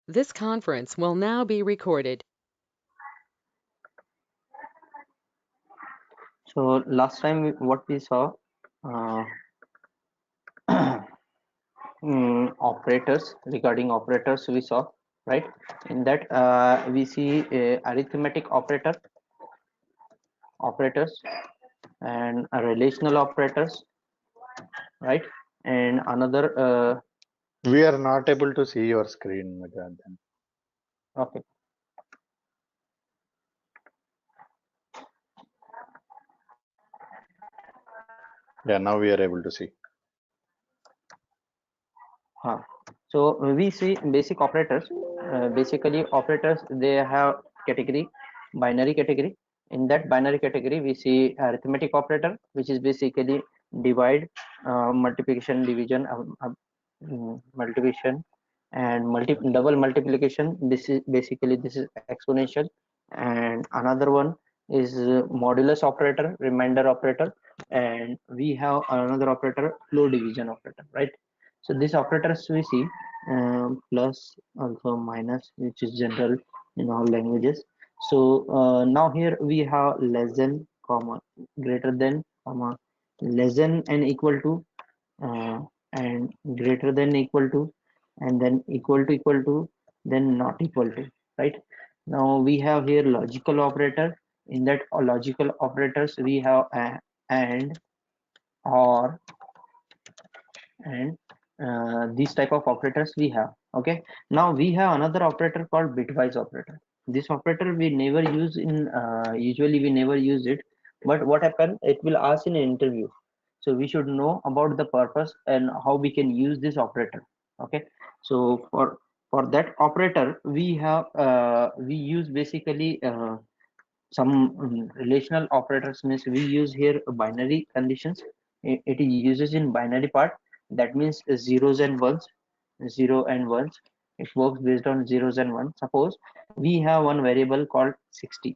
This conference will now be recorded. So last time what we saw, uh, operators, regarding operators we saw, right? In that we see arithmetic operators and relational operators, right? And another We are not able to see your screen, Jayanthan. okay. Yeah, now we are able to see. Huh. So we see basic operators. Basically, operators, they have category, binary category. In that binary category, we see arithmetic operator, which is basically divide, multiplication, division, multiplication, and double multiplication. This is exponential, and another one is modulus operator, remainder operator, and we have another operator, flow division operator, right? So these operators we see plus, also minus, which is general in all languages. So now here we have less than, comma, greater than, comma, less than and equal to, uh, and greater than equal to, and then equal to, then not equal to, right? Now we have here logical operator. In that logical operators we have and, or, and these type of operators we have. Okay, now we have another operator called bitwise operator. This operator we never use in, usually we never use it, but what happened, it will ask in an interview, so we should know about the purpose and how we can use this operator. Okay, so for that operator we have, we use basically some relational operators, means we use here binary conditions. It uses in binary part, that means zeros and ones, 0 and 1s. It works based on zeros and ones. Suppose we have one variable called 60.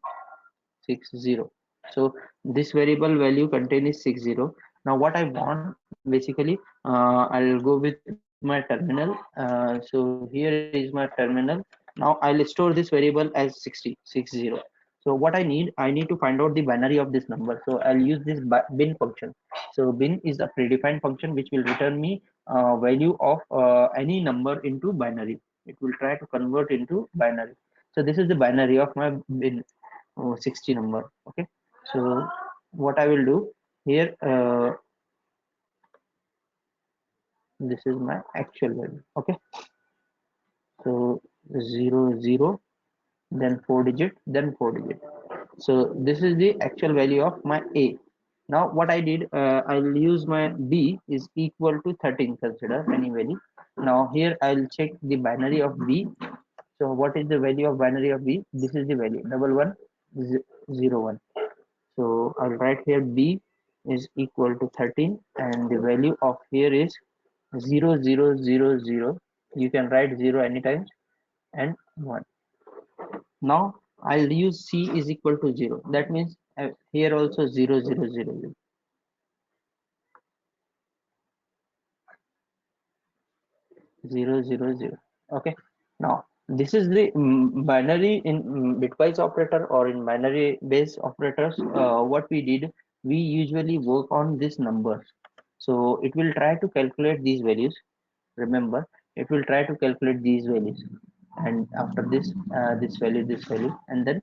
So this variable value contain is 60. Now what I want, basically, I'll go with my terminal. So here is my terminal. Now I'll store this variable as 60. So what I need to find out the binary of this number. So I'll use this bin function. So bin is a predefined function which will return me value of any number into binary. It will try to convert into binary. So this is the binary of my bin, 60 number. Okay, so what I will do here, this is my actual value. Okay, so 0 0, then 4 digit, then 4 digit. So this is the actual value of my a. Now what I did, I'll use my b is equal to 13, consider any value. Now here I'll check the binary of b. So what is the value of binary of b? This is the value, double one, 01. So I'll write here b is equal to 13, and the value of here is 0000. You can write 0 anytime, and 1. Now I'll use c is equal to 0. That means here also 0 0 0 0 0 0. Okay. Now this is the binary in bitwise operator, or in binary based operators. What we did, we usually work on this numbers. So it will try to calculate these values. Remember, it will try to calculate these values, and after this, this value, and then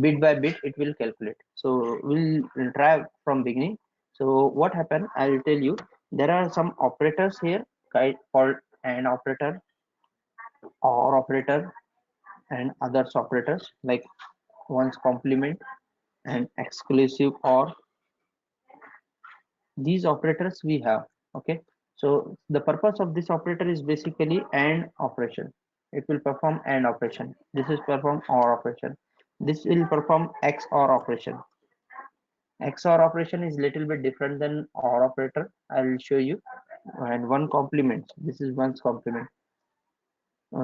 bit by bit it will calculate. So we'll try from beginning. So what happened, I will tell you. There are some operators here called AND operator, OR operator, and others operators like one's complement and exclusive OR. These operators we have. Okay, so the purpose of this operator is basically AND operation. It will perform AND operation. This is perform OR operation. This will perform XOR operation. XOR operation is little bit different than OR operator. I'll show you. And one complement, this is one's complement.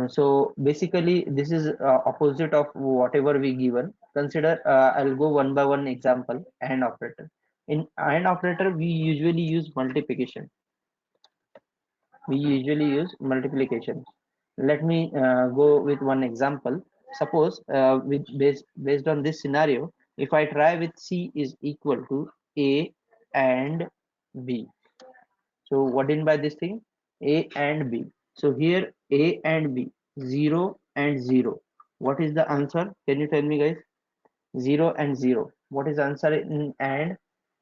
So basically this is opposite of whatever we given. Consider, I'll go one by one example. AND operator. In AND operator we usually use multiplication. We usually use multiplication. Let me go with one example. Suppose based on this scenario, if I try with C is equal to A and B. So what in by this thing? A and B. So here A and B, 0 and 0. What is the answer? Can you tell me, guys? 0 and 0. What is the answer in and?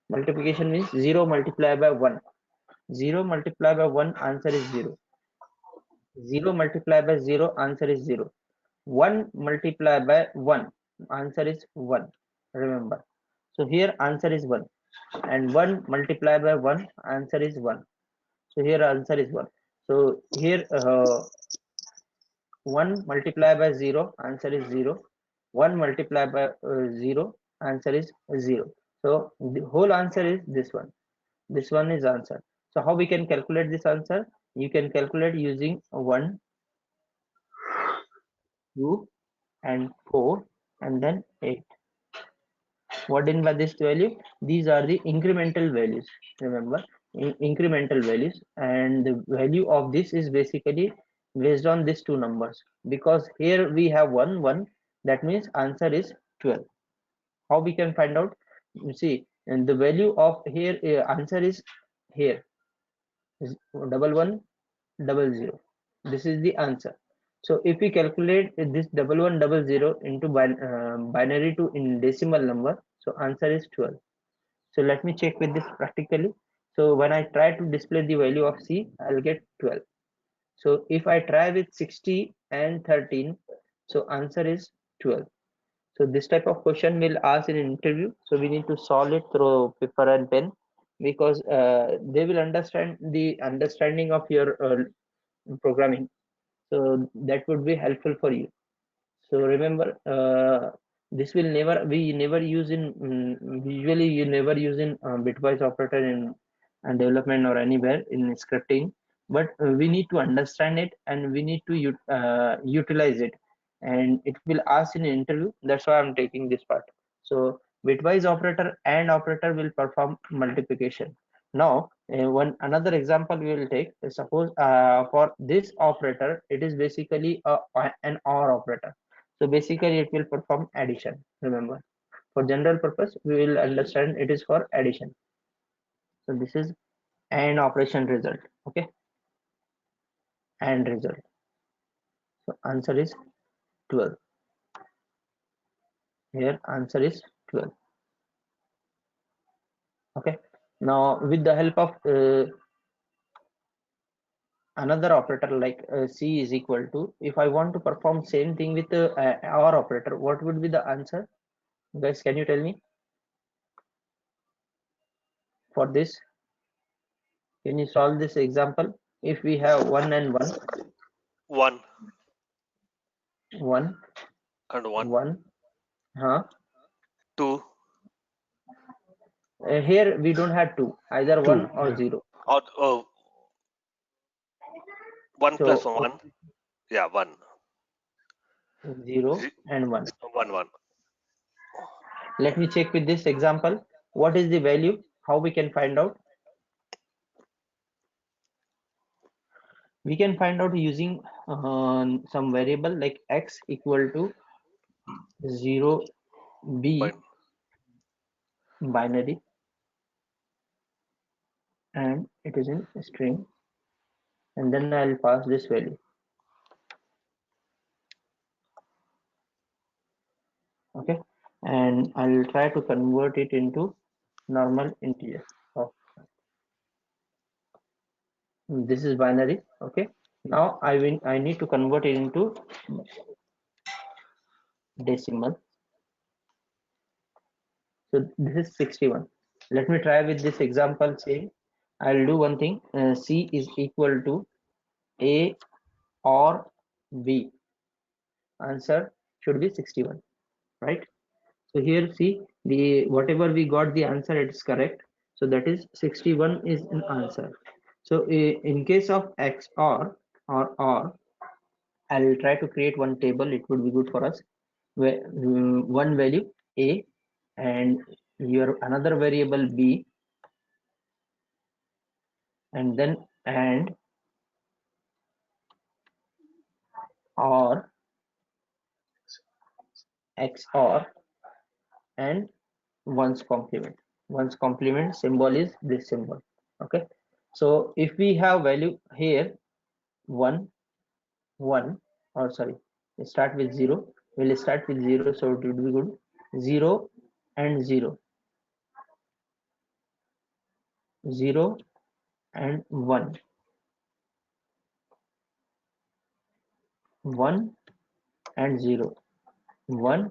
Multiplication means 0 multiplied by 1. 0 multiplied by 1, answer is 0. 0 multiplied by 0, answer is 0. 1 multiplied by 1, answer is 1. Remember. So here answer is 1. And 1 multiplied by 1, answer is 1. So here answer is 1. So here 1 multiplied by 0, answer is 0. 1 multiplied by 0, answer is 0. So the whole answer is this one. This one is answer. So how we can calculate this answer? You can calculate using 1, 2 and 4 and then 8. What in by this value? These are the incremental values. Remember, incremental values, and the value of this is basically based on these two numbers, because here we have 1 1, that means answer is 12. How we can find out? You see, and the value of here answer is here is 1100. This is the answer. So if we calculate this 1100 into binary to in decimal number, so answer is 12. So let me check with this practically. So when I try to display the value of C, I'll get 12. So if I try with 60 and 13, so answer is 12. So this type of question will ask in an interview. So we need to solve it through paper and pen, because they will understand the understanding of your programming. So that would be helpful for you. So remember, this will never we never use in usually you never use in bitwise operator in development or anywhere in scripting, but we need to understand it and we need to utilize it, and it will ask in an interview. That's why I'm taking this part. So bitwise operator and operator will perform multiplication. Now one another example we will take. Suppose for this operator, it is basically an OR operator. So basically it will perform addition. Remember, for general purpose, we will understand it is for addition. So this is AND operation result. Okay, AND result. So answer is 12. Here answer is 12. Okay. Now with the help of another operator like C is equal to, if I want to perform same thing with OR operator, what would be the answer? Guys, can you tell me? For this, can you solve this example? If we have 1 and 1, 1 1, and 1, 1, huh? 2 Here we don't have 2, either 1 Two. or Yeah. 0. or 1 plus So 1. Yeah, 1. 0 and 1. 1 1. Let me check with this example. What is the value? How we can find out? We can find out using some variable like x equal to 0 b binary, and it is in string, and then I'll pass this value. Okay, and I'll try to convert it into normal integer. Oh, this is binary. Okay, now I need to convert it into decimal. So this is 61. Let me try with this example. Say I'll do one thing. C is equal to A or B. Answer should be 61, right? So here see, the whatever we got the answer, it is correct. So that is 61 is an answer. So in case of XOR or I'll try to create one table. It would be good for us, where one value A and your another variable B, and then and or XOR and ones complement. Ones complement symbol is this symbol. Okay, so if we have value here 1 1, or sorry, we start with 0, we'll start with 0, so it would be good. 0 and 0, 0 and 1, 1 and 0, 1,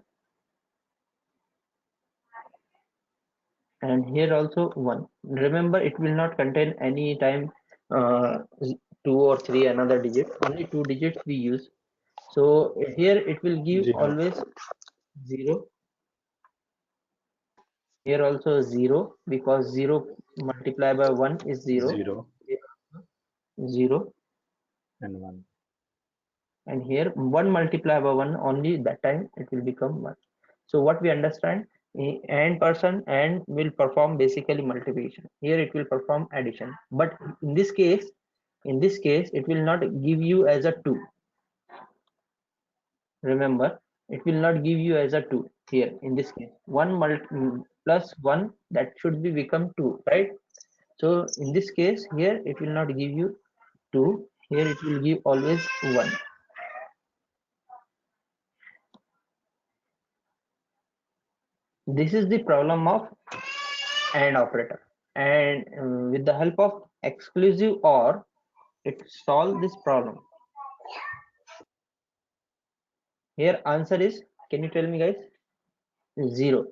and here also 1. Remember, it will not contain any time 2 or 3 another digit, only 2 digits we use. So here it will give 0. always 0. Here also 0, because 0 multiplied by 1 is 0. 0 0, and 1. and here 1 multiplied by 1, only that time it will become 1. So what we understand, and person and will perform basically multiplication. Here it will perform addition, but in this case it will not give you as a 2. Remember, it will not give you as a 2 here. In this case 1 plus 1, that should be become 2, right? So in this case here it will not give you 2, here it will give always 1. This is the problem of AND operator, and with the help of exclusive OR, it solve this problem. Here answer is, can you tell me guys? 0.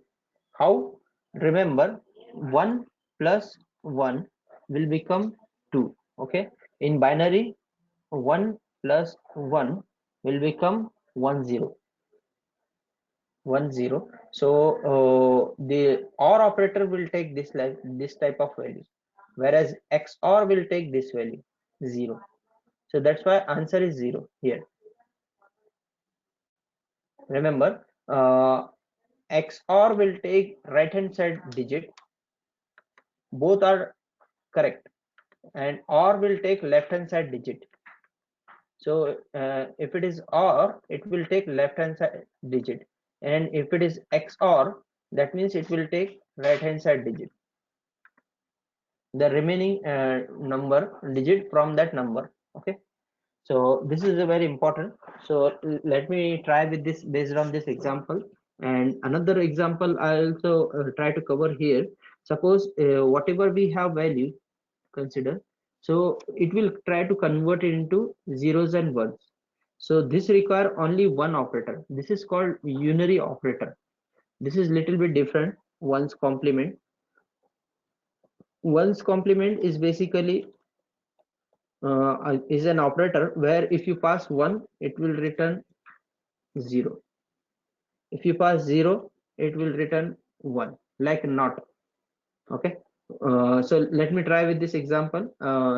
How? Remember, 1 plus 1 will become 2. Okay, in binary 1 plus 1 will become 1 0. 1 0. So the OR operator will take this type of value, whereas XOR will take this value 0. So that's why answer is 0 here. Remember, XOR will take right hand side digit, both are correct, and OR will take left hand side digit. So if it is OR, it will take left hand side digit, and if it is XOR, that means it will take right hand side digit, the remaining number digit from that number. Okay, so this is a very important. So let me try with this based on this example, and another example I also try to cover here. Suppose whatever we have value, consider, so it will try to convert it into zeros and ones. So this require only one operator. This is called unary operator. This is little bit different. Ones complement. Ones complement is basically is an operator where if you pass 1, it will return 0. If you pass 0, it will return 1, like not. Okay, so let me try with this example.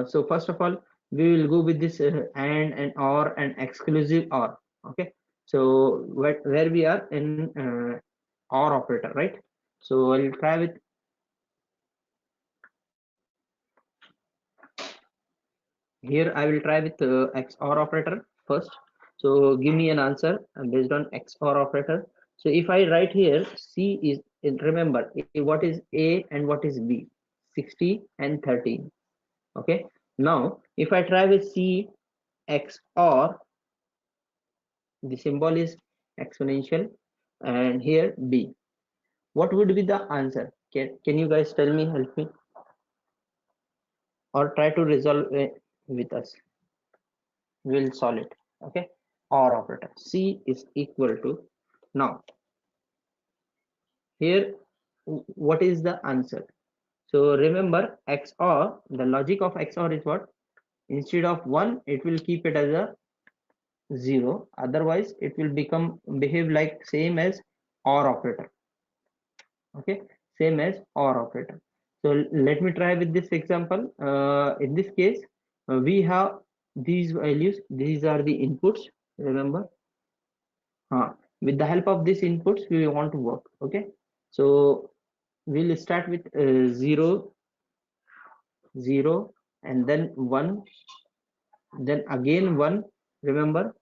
So first of all, we will go with this and or and exclusive or. Okay, so where we are in or operator, right? So I'll try with, here I will try with XOR operator first. So give me an answer based on XOR operator. So if I write here, C is, remember what is A and what is B, 60 and 13. Okay, now if I try with C XOR, the symbol is exponential, and here B, what would be the answer? Can you guys tell me, help me, or try to resolve it with us? We'll solve it. Okay, or operator, C is equal to, now here what is the answer? So remember, XOR, the logic of XOR is what? Instead of 1, it will keep it as a 0, otherwise it will behave like same as OR operator. Okay, same as OR operator. So let me try with this example. In this case, we have these values, these are the inputs. Remember, with the help of these inputs we want to work. Okay, so we'll start with 0 0, and then 1, then again 1. Remember,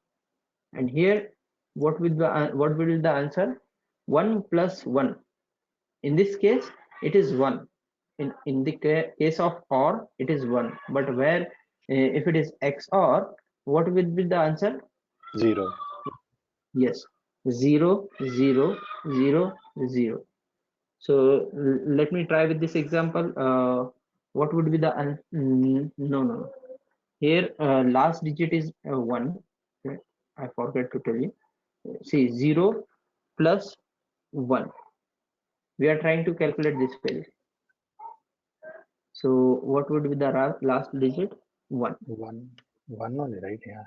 And here, what will be the answer? 1 plus 1. In this case, it is 1. In the case of OR, it is 1. But where, if it is XOR, what will be the answer? 0. Yes, 0, 0, 0, 0. So let me try with this example. What would be the no. Here, last digit is 1. I forgot to tell you. See, 0 plus 1. We are trying to calculate this value. So what would be the last digit? 1. 1 only, right? Yeah.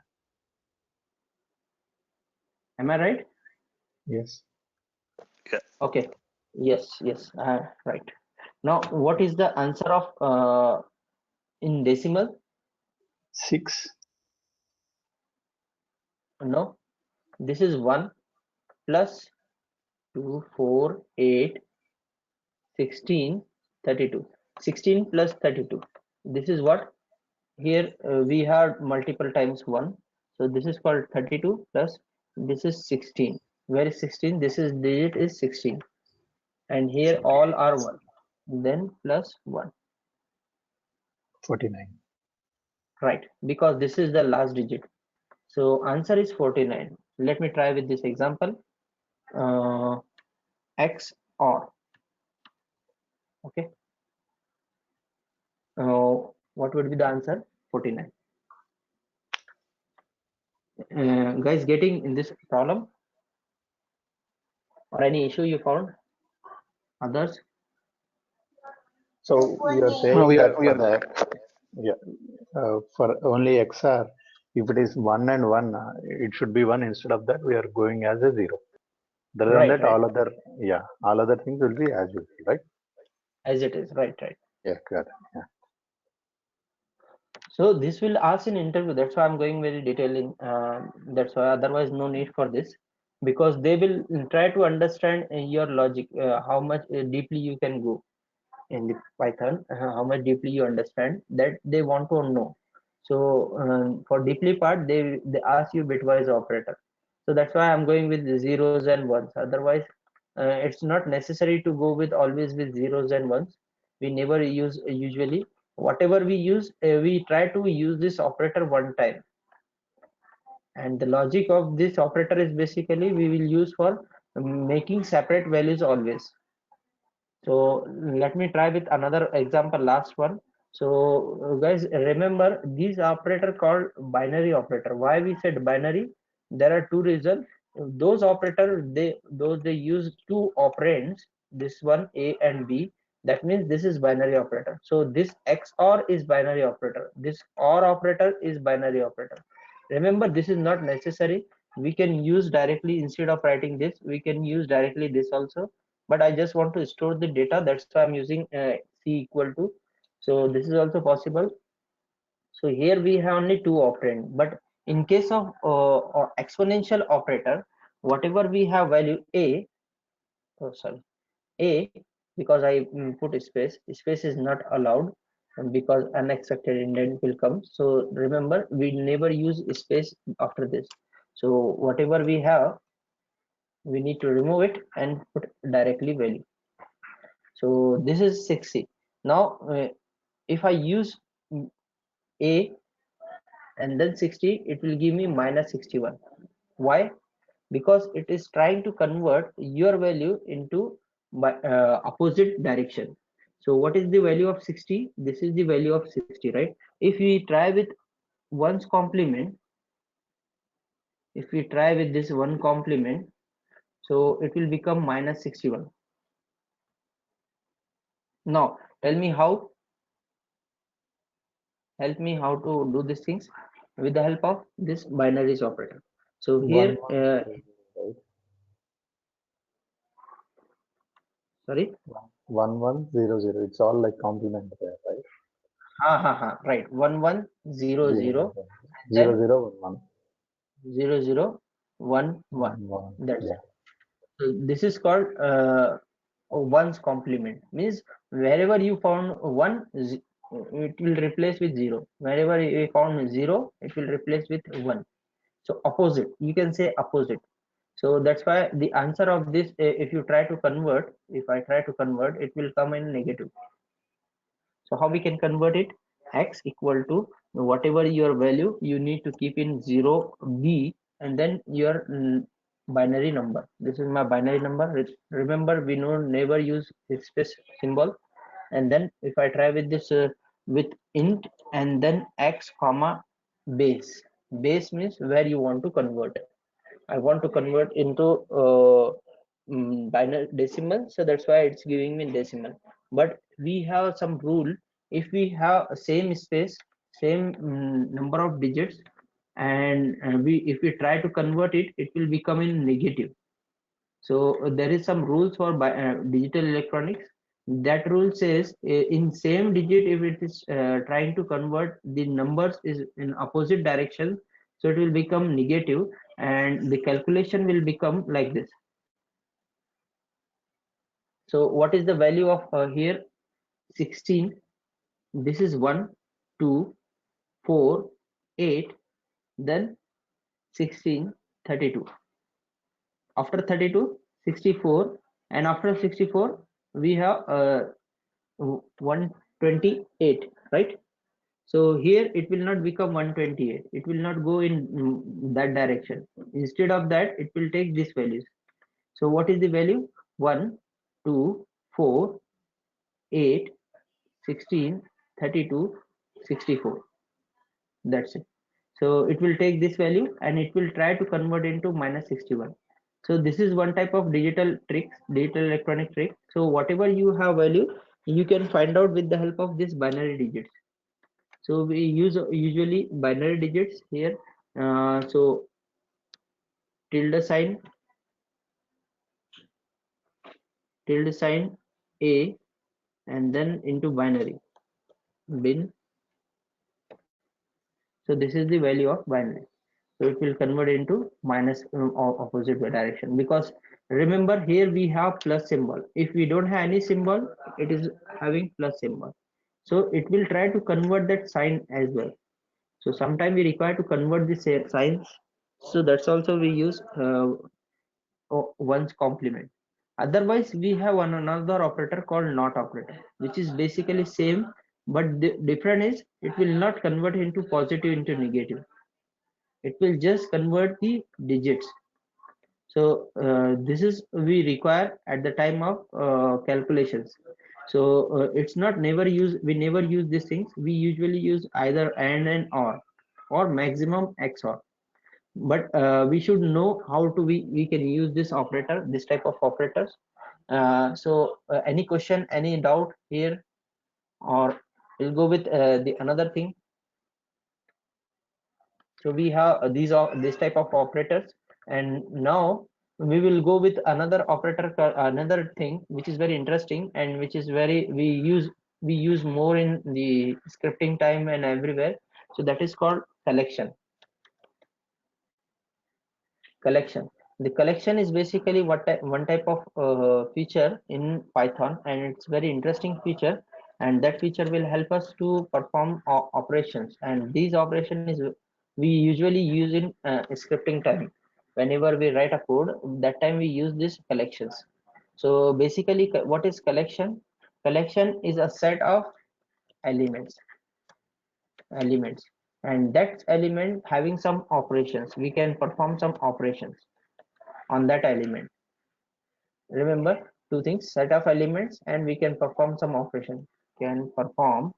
Am I right? Yes. Yeah. Okay. Yes, right. Now, what is the answer of in decimal? 6. No, this is 1 plus 2, 4, 8, 16, 32. 16 plus 32. This is what? Here we have multiple times 1. So this is called 32 plus this is 16. Where is 16? This is digit is 16. And here all are 1. Then plus 1. 49. Right. Because this is the last digit. So answer is 49. Let me try with this example. X or. Okay. What would be the answer? 49. Guys, getting in this problem or any issue you found? Others? So you are No, saying we are that we are there. for only XR, if it is 1 and 1, it should be 1. Instead of that, we are going as a 0. Other than Right, that, right. all other things will be as usual, right? As it is. Right, right. Yeah, got it. Yeah. So this will ask in interview. That's why I'm going very detailing. That's why otherwise no need for this, because they will try to understand your logic, how much deeply you can go in the Python, how much deeply you understand that they want to know. So for deeply part, they ask you bitwise operator. So that's why I'm going with the zeros and ones. Otherwise, it's not necessary to go with always with zeros and ones. We never use usually whatever we use. We try to use this operator one time, and the logic of this operator is basically we will use for making separate values always. So let me try with another example, last one. So guys, remember these operator called binary operator. Why we said binary? There are two reasons. Those operator they use two operands, this one A and B. That means this is binary operator. So this XOR is binary operator. This OR operator is binary operator. Remember, this is not necessary. We can use directly instead of writing this. We can use directly this also, but I just want to store the data. That's why I'm using C equal to. So this is also possible. So here we have only two operand, but in case of exponential operator, whatever we have value A, oh sorry, A, because I put a space is not allowed, because unexpected indent will come. So remember, we never use space after this. So whatever we have, we need to remove it and put directly value. So this is 60. Now if I use A and then 60, it will give me minus 61. Why? Because it is trying to convert your value into opposite direction. So what is the value of 60? This is the value of 60, right? If we try with one's complement, if we try with this one complement, so it will become minus 61. Now tell me how. Help me how to do these things with the help of this binaries operator. So 1, here 1, 0, right? sorry, 1, 1, 0, 0. It's all like complement there, right? right, 1100, 0, then 0, 0, 1, 0011. 1, 1. That's Yeah. it. So this is called one's complement. Means wherever you found one, it will replace with 0. Wherever you found 0, it will replace with 1. So opposite, you can say opposite. So that's why the answer of this, if you try to convert, if I try to convert, it will come in negative. So how we can convert it? X equal to whatever your value, you need to keep in 0 B and then your binary number. This is my binary number. Remember, we know never use space symbol. And then if I try with this with int and then x comma base. Base means where you want to convert. I want to convert into binary decimal, so that's why it's giving me decimal. But we have some rule. If we have same space, same number of digits, and we if we try to convert it, it will become in negative. So there is some rules for digital electronics. That rule says in same digit, if it is trying to convert, the numbers is in opposite direction, so it will become negative, and the calculation will become like this. So what is the value of here? 16. This is 1, 2, 4, 8, then 16, 32. After 32, 64, and after 64, we have 128, right? So here it will not become 128. It will not go in that direction. Instead of that, it will take these values. So what is the value? 1, 2, 4, 8, 16, 32, 64. That's it. So it will take this value and it will try to convert into minus 61. So this is one type of digital tricks, digital electronic trick. So whatever you have value, you can find out with the help of this binary digits. So we use usually binary digits here. So tilde sign a and then into binary bin. So this is the value of binary. So it will convert into minus opposite direction, because remember here we have plus symbol. If we don't have any symbol, it is having plus symbol. So it will try to convert that sign as well. So sometimes we require to convert the signs. So that's also we use one's complement. Otherwise, we have another operator called not operator, which is basically same, but the difference is it will not convert into positive into negative. It will just convert the digits. So this is we require at the time of calculations. So it's not never use, we never use these things. We usually use either and or maximum XOR. But we should know how to we can use this operator, this type of operators. So any question, any doubt here, or we'll go with the another thing. So we have these are this type of operators, and now we will go with another operator, another thing which is very interesting and which is very we use more in the scripting time and everywhere. So that is called collection. Collection. The collection is basically one type of feature in Python, and it's very interesting feature, and that feature will help us to perform operations, and these operation is we usually use in scripting time. Whenever we write a code, that time we use these collections. So basically what is collection? Collection is a set of elements, and that element having some operations, we can perform some operations on that element. Remember two things, set of elements and we can perform some operation, can perform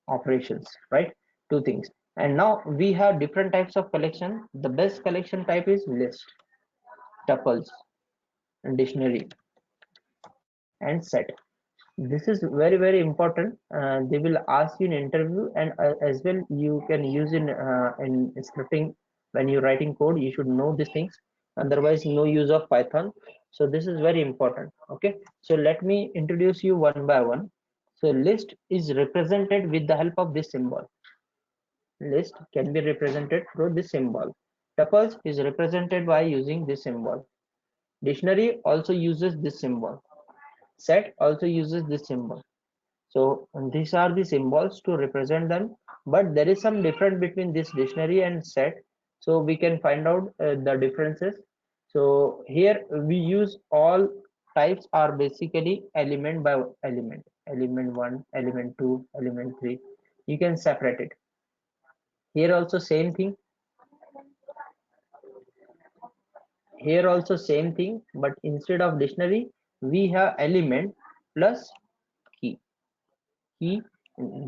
operations, right? Two things. And now we have different types of collection. The best collection type is list, tuples, and dictionary, and set. This is very important. They will ask you in interview, and as well you can use in scripting. When you're writing code, you should know these things, otherwise no use of Python. So this is very important. Okay, so let me introduce you one by one. So list is represented with the help of this symbol. List can be represented through this symbol. Tuples is represented by using this symbol. Dictionary also uses this symbol. Set also uses this symbol. So these are the symbols to represent them, but there is some difference between this dictionary and set. So we can find out the differences. So here we use all types are basically element by element, element 1, element 2, element 3. You can separate it. Here also same thing. Here also same thing, but instead of dictionary, we have element plus key. Key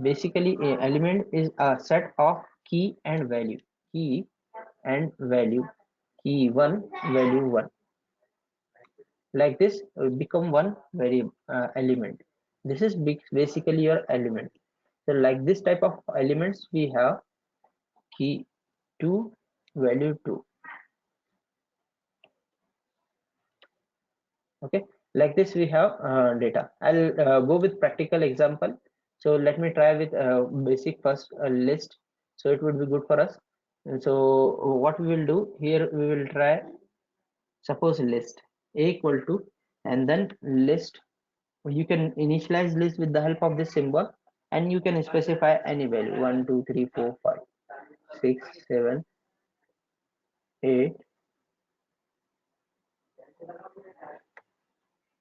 basically a element is a set of key and value. Key and value. Key 1, value 1. Like this become one variable element. This is basically your element. So like this type of elements we have key 2, value 2. Okay, like this we have data. I'll go with practical example. So let me try with basic first list, so it would be good for us. And so what we will do here, we will try, suppose list a equal to, and then list. You can initialize list with the help of this symbol, and you can specify any value 1 2 3 4 5 6 7 8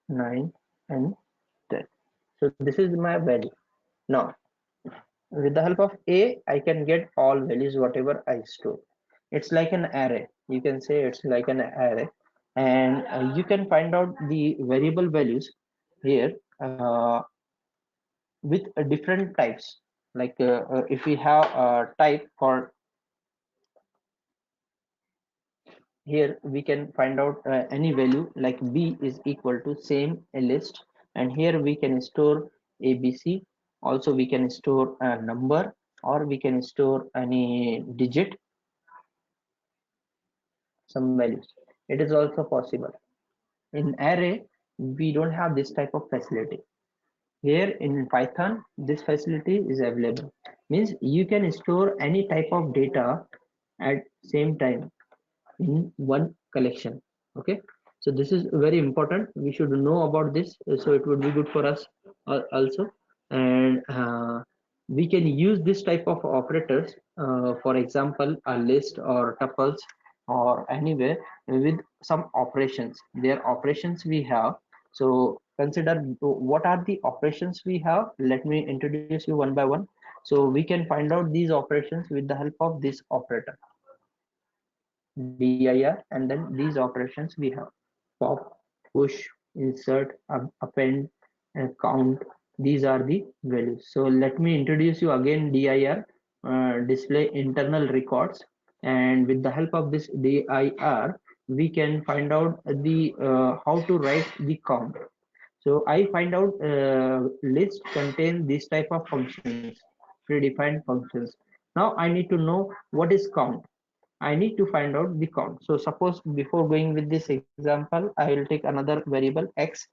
9 and 10. So this is my value. Now with the help of a, I can get all values whatever I store. It's like an array, you can say it's like an array. And you can find out the variable values here with different types. Like if we have a type for, here we can find out any value, like b is equal to same a list, and here we can store abc. Also we can store a number, or we can store any digit, some values. It is also possible. In array we don't have this type of facility. Here in Python this facility is available, means you can store any type of data at same time in one collection. Okay, so this is very important, we should know about this, so it would be good for us also. And we can use this type of operators, for example a list or tuples or anywhere, with some operations, their operations we have. So consider what are the operations we have. Let me introduce you one by one. So we can find out these operations with the help of this operator dir, and then these operations we have pop, push, insert, append, count. These are the values. So let me introduce you again dir, display internal records. And with the help of this dir, we can find out the how to write the count. So I find out list contain this type of functions, predefined functions. Now I need to know what is count. I need to find out the count. So suppose before going with this example, I will take another variable x,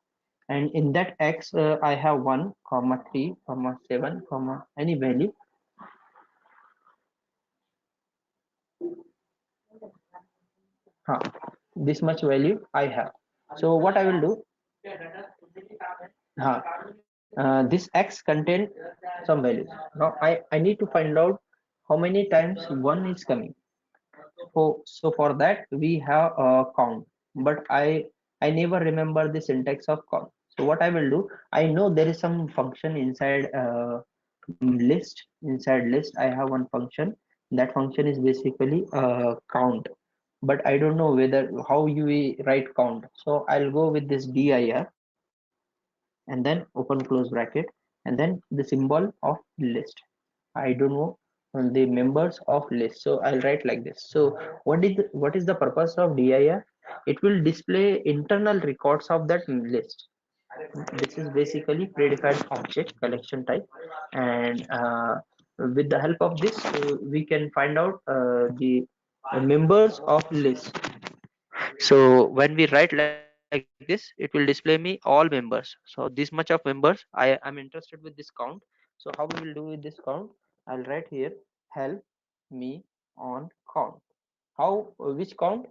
and in that x I have 1 comma 3 comma 7 comma any value. Huh, this much value I have. So what I will do, this x contain some values. Now I need to find out how many times 1 is coming. So for that we have a count, but I never remember the syntax of count. So what I will do, I know there is some function inside list. Inside list I have one function. That function is basically count, but I don't know whether how you write count. So I'll go with this dir, and then open close bracket, and then the symbol of list. I don't know the members of list, so I'll write like this. So what is the purpose of dir? It will display internal records of that list. This is basically predefined object collection type. And with the help of this we can find out the members of list. So when we write like this, it will display me all members. So this much of members I am interested with this count. So how we will do with this count? I'll write here help me on count. How which count?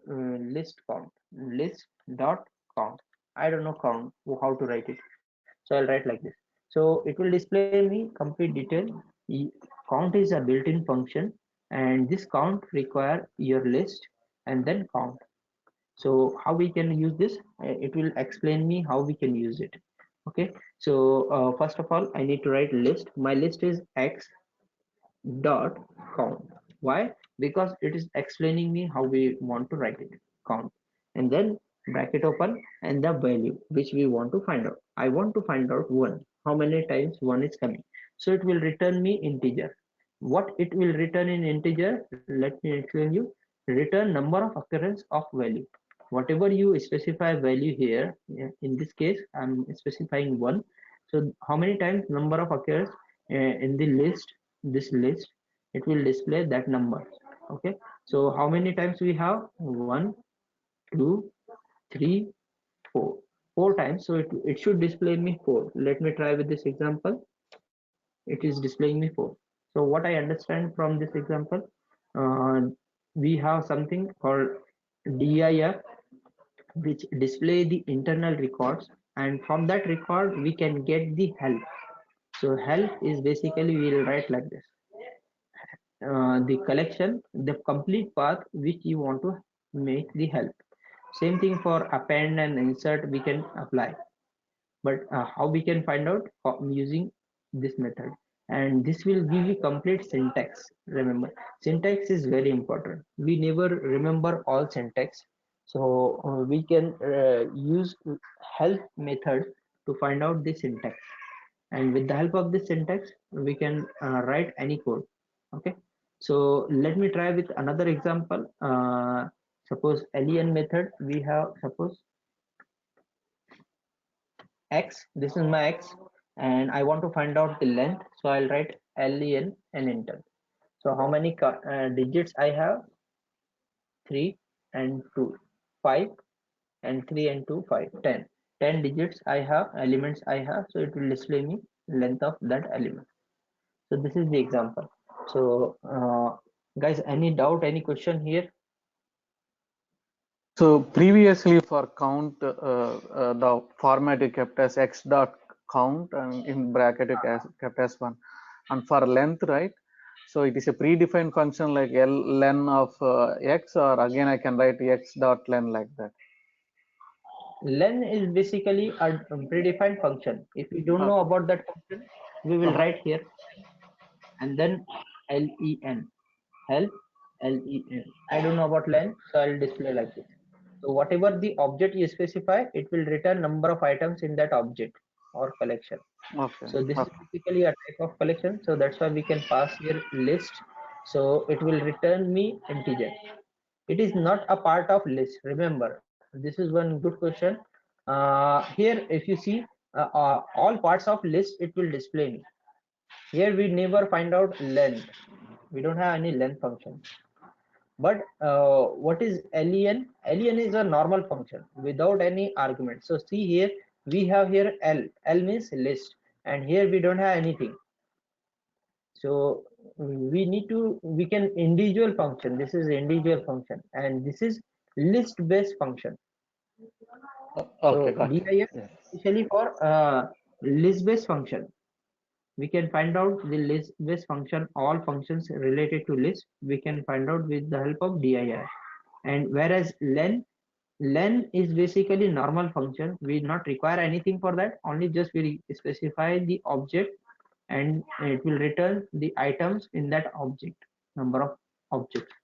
List count, list dot count. I don't know count, how to write it, so I'll write like this. So it will display me complete detail. Count is a built-in function, and this count require your list and then count. So how we can use this? It will explain me how we can use it. Okay, so first of all I need to write list. My list is x dot count. Why? Because it is explaining me how we want to write it, count, and then bracket open and the value which we want to find out. I want to find out one, how many times one is coming. So it will return me integer. What it will return in integer, let me explain you. Return number of occurrence of value. Whatever you specify value here, in this case I'm specifying one. So how many times number of occurs in the list, this list, it will display that number. Okay, so how many times we have? 1 2 3 4 times, so it should display me 4. Let me try with this example. It is displaying me 4. So what I understand from this example, uh, we have something called dir which display the internal records, and from that record we can get the help. So help is basically, we will write like this, the collection, the complete path which you want to make the help. Same thing for append and insert we can apply, but how we can find out? Using this method, and this will give you complete syntax. Remember, syntax is very important. We never remember all syntax, so we can use help method to find out the syntax, and with the help of this syntax we can write any code. Okay, so let me try with another example. Suppose len method, we have, suppose x, this is my x, and I want to find out the length, so I'll write len and enter. So how many digits I have? 3 and 2, 5, and 3 and 2, 5, 10. 10 digits I have, elements I have, so it will display me length of that element. So this is the example. So guys, any doubt, any question here? So previously for count, the format you kept as x dot count and in bracket you kept as one. And for length, right? So it is a predefined function like len of x, or again I can write x dot len like that. Len is basically a predefined function. If we don't know about that function, we will write here, and then len, help, len. I don't know about len, so I'll display like this. So whatever the object you specify, it will return number of items in that object or collection. Okay. So this is basically a type of collection. So that's why we can pass here list. So it will return me integer. It is not a part of list. Remember, this is one good question. Here, if you see all parts of list, it will display me. Here we never find out length. We don't have any length function. But what is len? Len is a normal function without any argument. So see here, we have here l. L means list, and here we don't have anything. So we need to, we can individual function. This is individual function, and this is list based function. Okay, So got it. dir Yes. especially for list based function. We can find out the list based function, all functions related to list we can find out with the help of dir. And whereas len is basically normal function, we not require anything for that, only just we specify the object, and it will return the items in that object, number of objects.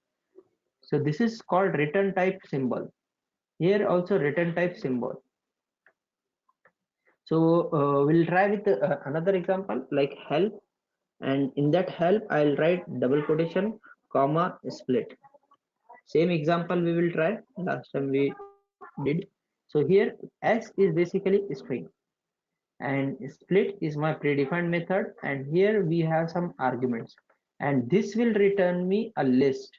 So this is called return type symbol. Here also return type symbol. So we'll try with another example like help, and in that help I'll write double quotation comma split. Same example we will try, last time we did. So here s is basically string, and split is my predefined method, and here we have some arguments, and this will return me a list,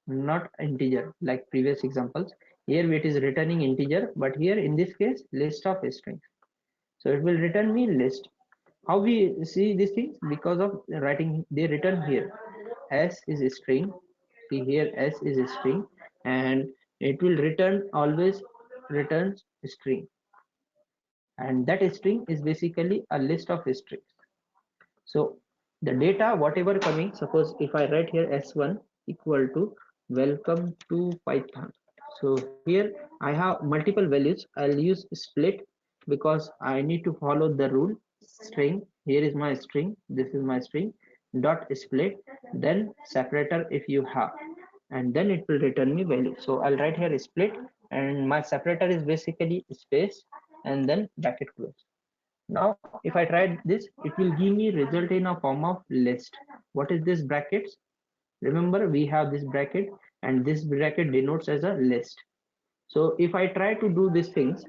not integer like previous examples. Here it is returning integer, but here in this case list of strings, so it will return me list. How we see these things? Because of writing, they return here s is a string. See here s is a string, and it will return, always returns string, and that string is basically a list of strings. So the data whatever coming, suppose if I write here s1, equal to welcome to Python. So here I have multiple values. I'll use split because I need to follow the rule. String, here is my string, this is my string, dot split, then separator if you have, and then it will return me value. So I'll write here split, and my separator is basically space and then bracket close. Now if I try this, it will give me result in a form of list. What is this brackets? Remember, we have this bracket, and this bracket denotes as a list. So if I try to do these things,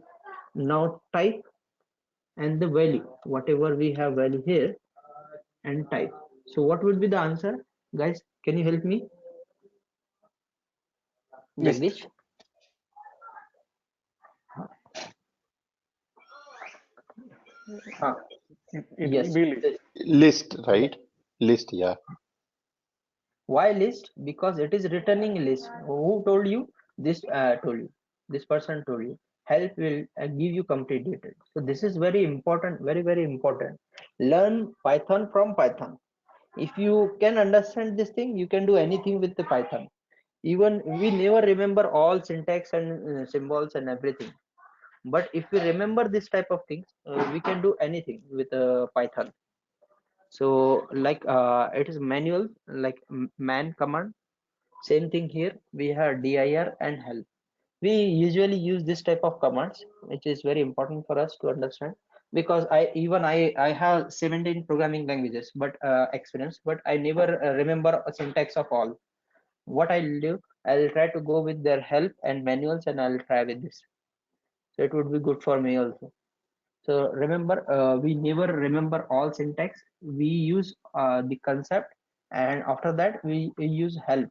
now type and the value, whatever we have value here, and type. So what would be the answer? Guys, can you help me? List. Jagdish? Huh. It will Yes. be list. List, right? List, yeah. Why list? Because it is returning list. Who told you? This told you. This person told you. Help will give you complete details. So this is very important, very important. Learn Python from Python. If you can understand this thing, you can do anything with the Python. Even we never remember all syntax and symbols and everything. But if we remember this type of things, we can do anything with Python. So like it is manual, like man command. Same thing here, we have dir and help. We usually use this type of commands, which is very important for us to understand, because I have 17 programming languages but experience, but I never remember a syntax of all. What I'll do, I'll try to go with their help and manuals, and I'll try with this. So it would be good for me also. So remember, we never remember all syntax. We use the concept, and after that we use help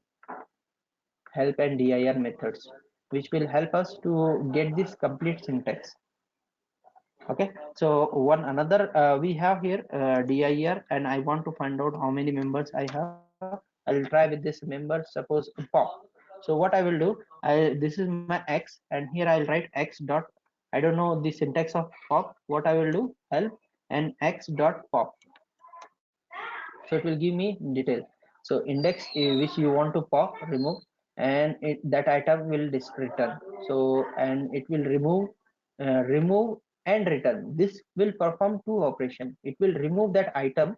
and dir methods, which will help us to get this complete syntax. Okay, so one another we have here dir, and I want to find out how many members I have. I'll try with this member, suppose pop. So what I will do, this is my x, and here I'll write x dot, I don't know the syntax of pop. What I will do, help and x dot pop. So it will give me detail. So index which you want to pop, remove, and that item will return. So and it will remove and return. This will perform two operations. It will remove that item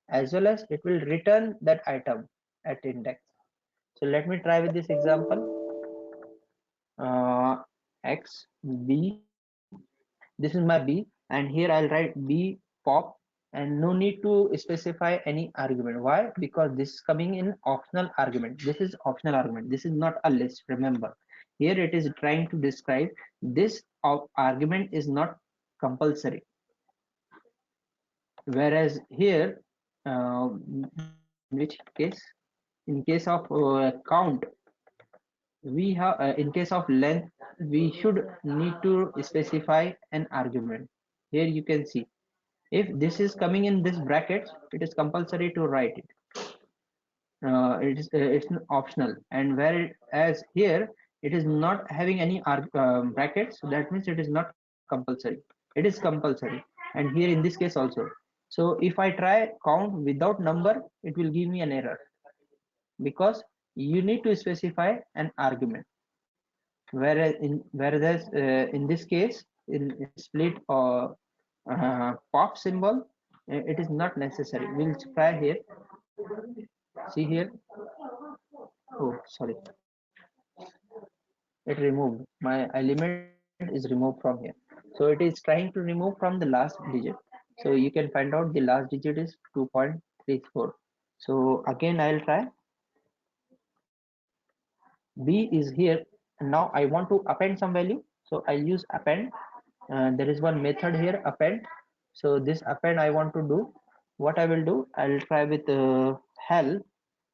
as well as it will return that item at index. So let me try with this example. X b, this is my b, and here I'll write b pop, and no need to specify any argument. Why? Because this is coming in optional argument. This is optional argument, this is not a list. Remember, here it is trying to describe this argument is not compulsory, whereas here in which case, in case of count, we have in case of length, we should need to specify an argument. Here you can see, if this is coming in this brackets, it is compulsory to write it. It's optional, and whereas here it is not having any brackets, so that means it is not compulsory. It is compulsory, and here in this case also. So if I try count without number, it will give me an error, because you need to specify an argument. Whereas in this case, in split or pop symbol, it is not necessary. We'll try here. See here. Oh, sorry. It removed. My element is removed from here. So it is trying to remove from the last digit. So you can find out the last digit is 2.34. So again, I'll try. B is here. Now I want to append some value. So I use append. There is one method here, append. So this append I want to do. What I will do, I'll try with help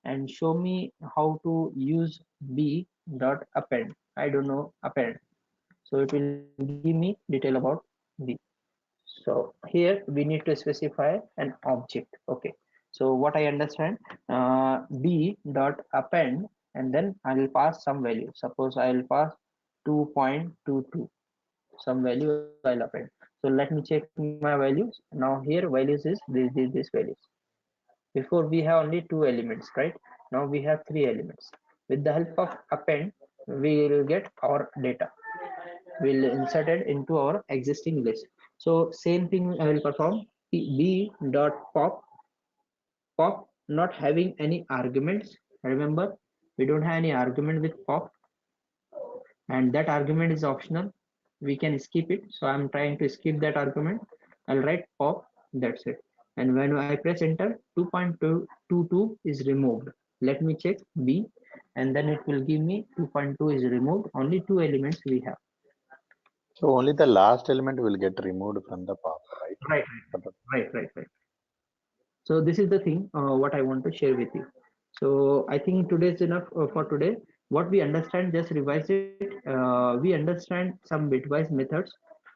and show me how to use b dot append. I don't know append, so it will give me detail about b. So here we need to specify an object. Okay, so what I understand, b dot append, and then I will pass some value. Suppose I will pass 2.22, some value I'll append. So let me check my values. Now here values is this values. Before we have only two elements, right? Now we have 3 elements. With the help of append, we will get our data. We'll insert it into our existing list. So same thing I will perform. B dot pop not having any arguments. Remember, we don't have any argument with pop, and that argument is optional. We can skip it. So I'm trying to skip that argument. I'll write pop. That's it. And when I press enter, 2.22 is removed. Let me check B, and then it will give me 2.2 is removed. Only 2 elements we have. So only the last element will get removed from the pop, right? Right. So this is the thing what I want to share with you. So I think today is enough for today. What we understand, just revise it. We understand some bitwise methods,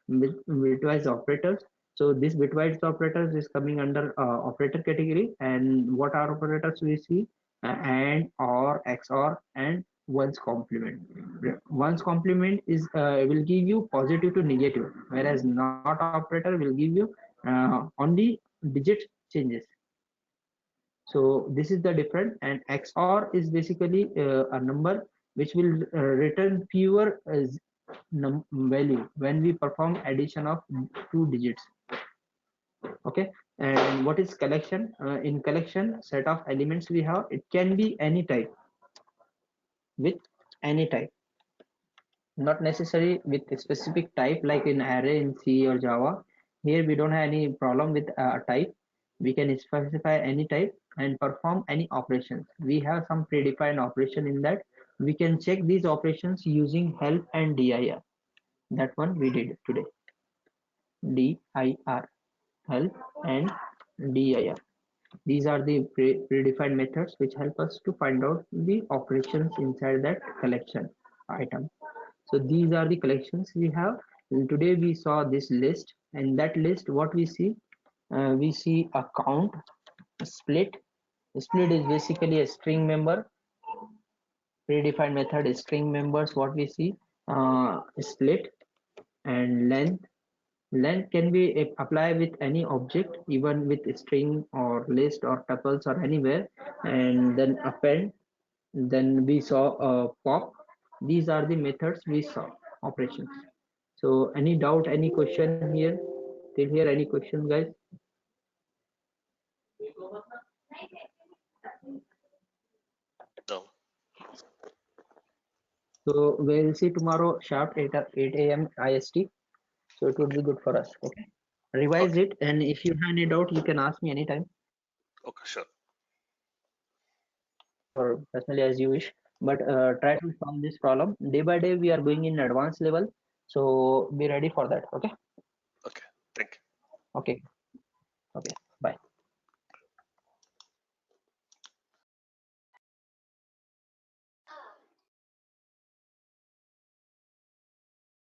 bitwise operators. So this bitwise operators is coming under operator category. And what are operators we see? And, or, XOR, and one's complement. One's complement is will give you positive to negative, whereas not operator will give you only digit changes. So this is the difference, and XOR is basically a number which will return fewer value when we perform addition of 2 digits. Okay, and what is collection? In collection set of elements we have, it can be any type, with any type, not necessary with a specific type like in array in C or Java. Here we don't have any problem with a type. We can specify any type and perform any operations. We have some predefined operation in that. We can check these operations using help and dir. That one we did today. dir, help and dir. These are the predefined methods which help us to find out the operations inside that collection item. So these are the collections we have. And today we saw this list, and that list what we see a count, a split. Split is basically a string member. Predefined method is string members. What we see, split, and length. Length can be applied with any object, even with string or list or tuples or anywhere. And then append. Then we saw pop. These are the methods we saw, operations. So any doubt, any question here? Till here, any questions, guys? No. So we'll see tomorrow sharp 8 a.m. IST. So it would be good for us. Okay. Revise Okay. it, and if you have any doubt, you can ask me anytime, Okay, sure. or personally as you wish. But try to solve this problem day by day. We are going in advanced level, so be ready for that. Okay.